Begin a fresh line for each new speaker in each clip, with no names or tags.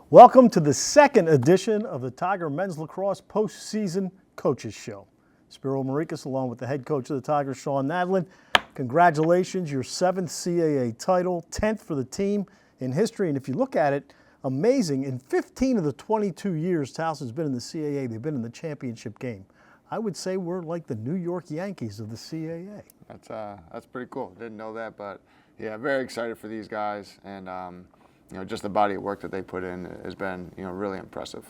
Welcome to the second edition of the Tiger Men's Lacrosse Postseason Coaches Show. Spiro Maricas along with the head coach of the Tigers, Sean Nadlin. Congratulations, your 7th CAA title, 10th for the team in history. And if you look at it, amazing. In 15 of the 22 years Towson's been in the CAA, they've been in the championship game. I would say we're like the New York Yankees of the CAA.
That's pretty cool. Didn't know that, but yeah, very excited for these guys. And just the body of work that they put in has been, really impressive.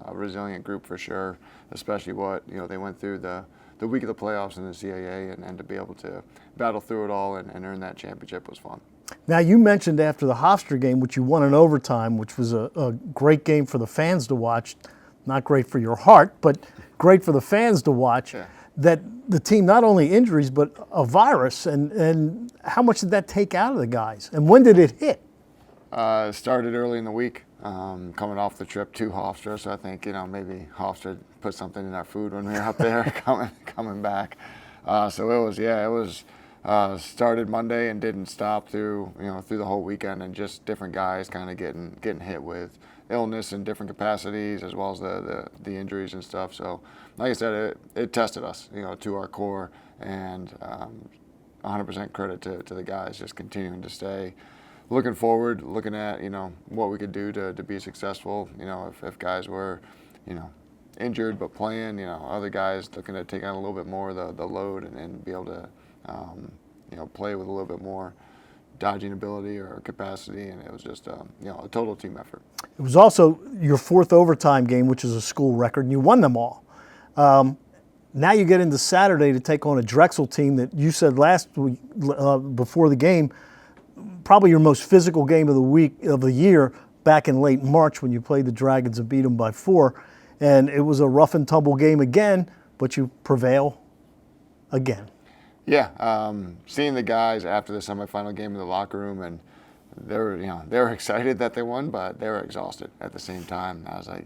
A resilient group for sure, especially what, they went through the week of the playoffs in the CAA, and to be able to battle through it all and earn that championship was fun.
Now, you mentioned after the Hofstra game, which you won in overtime, which was a great game for the fans to watch, not great for your heart, but great for the fans to watch, that the team, not only injuries, but a virus, and how much did that take out of the guys? And when did it hit?
It started early in the week, coming off the trip to Hofstra. So I think, maybe Hofstra put something in our food when we were out there coming back. So it was started Monday and didn't stop through the whole weekend, and just different guys kind of getting hit with illness in different capacities, as well as the injuries and stuff. So like I said, it tested us, to our core, and 100% credit to the guys just continuing to stay looking forward, looking at, what we could do to be successful. If guys were, injured but playing, other guys looking to take on a little bit more of the load and be able to, play with a little bit more dodging ability or capacity. And it was just, a total team effort.
It was also your 4th overtime game, which is a school record, and you won them all. Now you get into Saturday to take on a Drexel team that you said last week, before the game, probably your most physical game of the year back in late March when you played the Dragons and beat them by 4. And it was a rough and tumble game again, but you prevail again.
Yeah, seeing the guys after the semifinal game in the locker room, and they were excited that they won, but they were exhausted at the same time. I was like,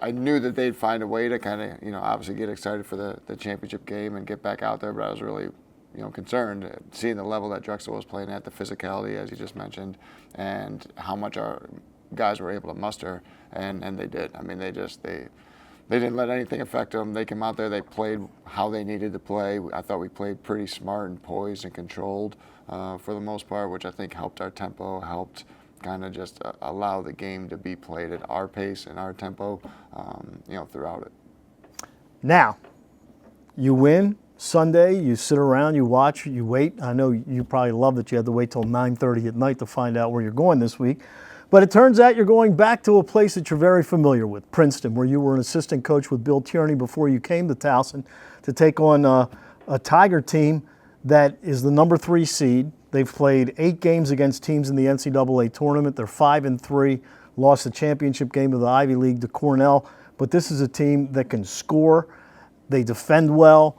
I knew that they'd find a way to kind of, obviously get excited for the championship game and get back out there, but I was really concerned seeing the level that Drexel was playing at, the physicality, as you just mentioned, and how much our guys were able to muster, and they did. I mean, they didn't let anything affect them. They came out there, they played how they needed to play. I thought we played pretty smart and poised and controlled for the most part, which I think helped our tempo, helped kind of just allow the game to be played at our pace and our tempo, throughout it.
Now, you win Sunday, you sit around, you watch, you wait. I know you probably love that you had to wait till 9:30 at night to find out where you're going this week. But it turns out you're going back to a place that you're very familiar with, Princeton, where you were an assistant coach with Bill Tierney before you came to Towson, to take on a Tiger team that is the number 3 seed. They've played 8 games against teams in the NCAA tournament. They're 5-3, lost the championship game of the Ivy League to Cornell. But this is a team that can score. They defend well.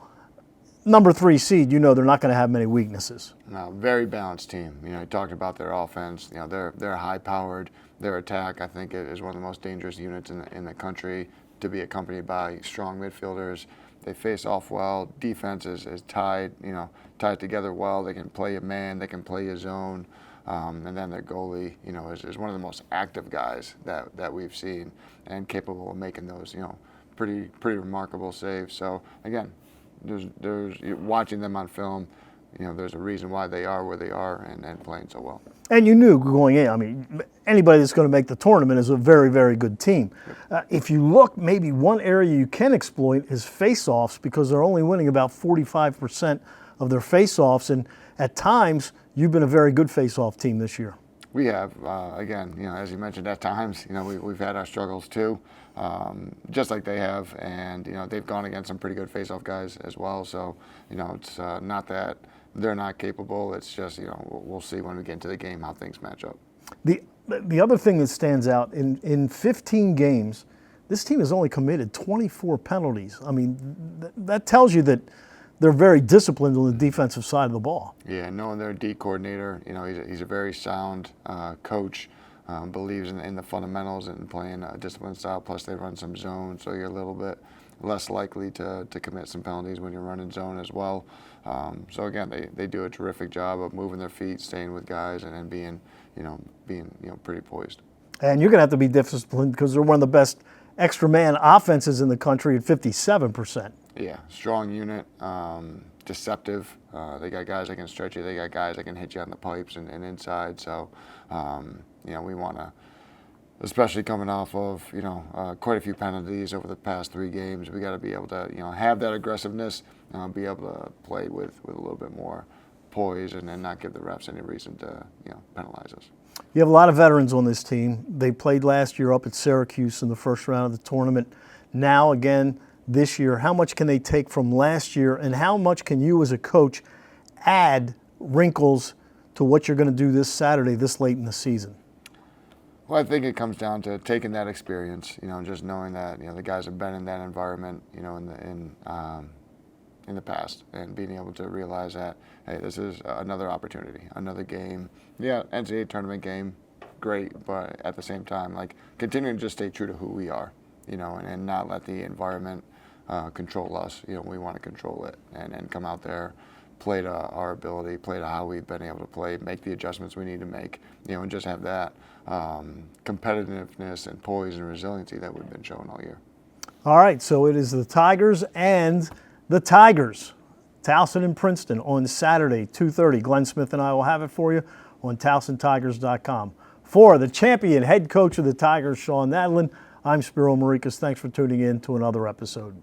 Number 3 seed, they're not going to have many weaknesses.
No, very balanced team. You talked about their offense. They're high-powered. Their attack, I think, is one of the most dangerous units in the country, to be accompanied by strong midfielders. They face off well. Defense is tied together well. They can play a man. They can play a zone. And then their goalie, is one of the most active guys that we've seen, and capable of making those, pretty remarkable saves. So again, there's watching them on film, there's a reason why they are where they are and playing so well.
And you knew going in, I mean, anybody that's going to make the tournament is a very, very good team. If you look, maybe one area you can exploit is faceoffs, because they're only winning about 45% of their faceoffs, and at times you've been a very good faceoff team this year.
We have, again, as you mentioned, at times, we've had our struggles too, just like they have, and they've gone against some pretty good face-off guys as well. So, it's not that they're not capable. It's just, we'll see when we get into the game how things match up.
The other thing that stands out, in 15 games, this team has only committed 24 penalties. I mean, that tells you that they're very disciplined on the defensive side of the ball.
Yeah, knowing their D coordinator, he's a very sound coach, believes in the fundamentals and playing a disciplined style, plus they run some zone, so you're a little bit less likely to commit some penalties when you're running zone as well. So again, they do a terrific job of moving their feet, staying with guys, and then being pretty poised.
And you're going to have to be disciplined because they're one of the best extra man offenses in the country at 57%.
Yeah, strong unit, deceptive. They got guys that can stretch you. They got guys that can hit you on the pipes and inside. So, we want to, especially coming off of, quite a few penalties over the past 3 games, we got to be able to, have that aggressiveness, be able to play with a little bit more poise and then not give the refs any reason to, penalize us.
You have a lot of veterans on this team. They played last year up at Syracuse in the first round of the tournament. Now, again, this year, how much can they take from last year, and how much can you as a coach add wrinkles to what you're going to do this Saturday, this late in the season?
Well, I think it comes down to taking that experience, just knowing that, the guys have been in that environment, in the past, and being able to realize that, hey, this is another opportunity, another game. Yeah, NCAA tournament game, great, but at the same time, like, continuing to just stay true to who we are, and not let the environment control us. We want to control it and come out there, play to our ability, play to how we've been able to play, make the adjustments we need to make, and just have that competitiveness and poise and resiliency that we've been showing all year.
All right, so it is the Tigers and the Tigers, Towson and Princeton on Saturday, 2:30. Glenn Smith and I will have it for you on TowsonTigers.com. For the champion head coach of the Tigers, Sean Nadlin, I'm Spiro Marikas. Thanks for tuning in to another episode.